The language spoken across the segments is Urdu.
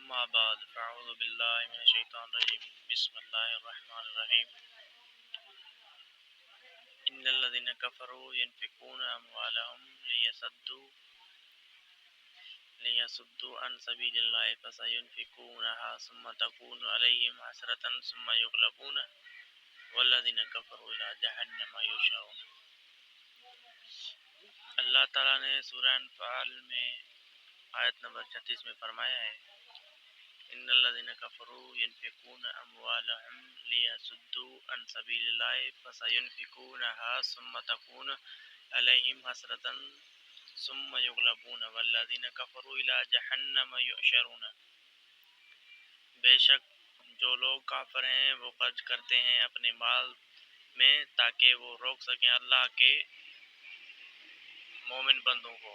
اما بعد فاعوذ باللہ من الشیطان الرجیم بسم اللہ الرحمن الرحیم ان الذين كفروا ينفقون اموالهم ليصدوا عن سبيل الله فسينفقونها ثم تكون عليهم حسرة ثم يغلبون والذين كفروا الى جہنم يحشرون۔ اللہ تعالیٰ نے سورہ انفال میں آیت نمبر 36 میں فرمایا ہے ان الذين كفروا ينفقون اموالهم ليصدوا عن سبيل الله فسينفقونها ثم تكون عليهم حسرة ثم يغلبون والذين كفروا الى جہنم يحشرون۔ بے شک جو لوگ کافر ہیں وہ خرچ کرتے ہیں اپنے مال میں تاکہ وہ روک سکیں اللہ کے مومن بندوں کو،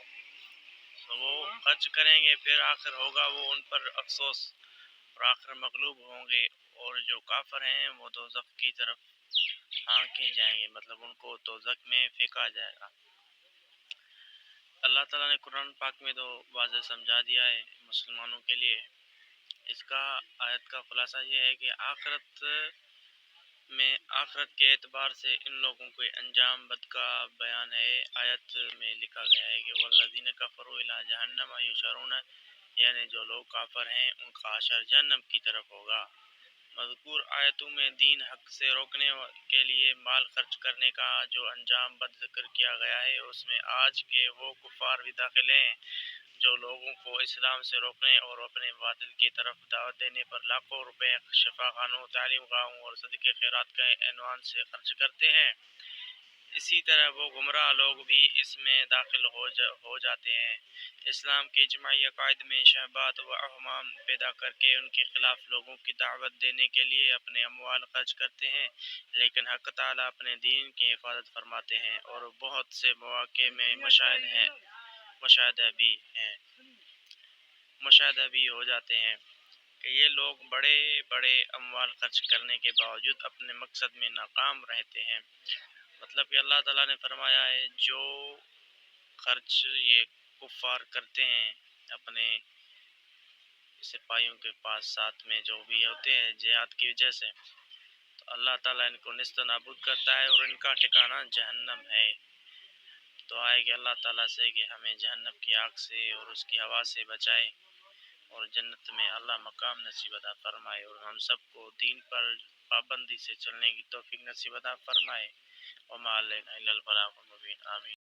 تو وہ خرچ کریں گے، پھر آخر ہوگا وہ ان پر افسوس اور آخر مغلوب ہوں گے، اور جو کافر ہیں وہ دوزخ کی طرف ہانکے جائیں گے، مطلب ان کو دوزخ میں پھینکا جائے گا۔ اللہ تعالیٰ نے قرآن پاک میں تو واضح سمجھا دیا ہے مسلمانوں کے لیے۔ اس کا آیت کا خلاصہ یہ ہے کہ آخرت کے اعتبار سے ان لوگوں کے انجام بد کا بیان ہے۔ آیت میں لکھا گیا ہے کہ والذین کفروا الی جہنم یحشرون، یعنی جو لوگ کافر ہیں ان کا حشر جہنم کی طرف ہوگا۔ مذکور آیتوں میں دین حق سے روکنے کے لیے مال خرچ کرنے کا جو انجام بد ذکر کیا گیا ہے، اس میں آج کے وہ کفار بھی داخل ہیں جو لوگوں کو اسلام سے روکنے اور اپنے باطل کی طرف دعوت دینے پر لاکھوں روپے شفا خانوں، تعلیم گاہوں اور صدقے خیرات کے عنوان سے خرچ کرتے ہیں۔ اسی طرح وہ گمراہ لوگ بھی اس میں داخل ہو جاتے ہیں۔ اسلام کے اجماعی عقائد میں شہبات و اوہام پیدا کر کے ان کے خلاف لوگوں کی دعوت دینے کے لیے اپنے اموال خرچ کرتے ہیں، لیکن حق تعالیٰ اپنے دین کی حفاظت فرماتے ہیں، اور بہت سے مواقع میں مشاہدہ بھی ہو جاتے ہیں کہ یہ لوگ بڑے بڑے اموال خرچ کرنے کے باوجود اپنے مقصد میں ناکام رہتے ہیں۔ مطلب کہ اللہ تعالیٰ نے فرمایا ہے جو خرچ یہ کفار کرتے ہیں اپنے سپاہیوں کے پاس ساتھ میں جو بھی ہوتے ہیں جہاد کی وجہ سے، تو اللہ تعالیٰ ان کو نیست و نابود کرتا ہے اور ان کا ٹھکانہ جہنم ہے۔ دعا ہے کہ اللہ تعالیٰ سے کہ ہمیں جہنم کی آگ سے اور اس کی ہوا سے بچائے، اور جنت میں اللہ مقام نصیب عطا فرمائے، اور ہم سب کو دین پر پابندی سے چلنے کی توفیق نصیب عطا فرمائے۔ وما علینا الا البلاغ المبین۔ آمین۔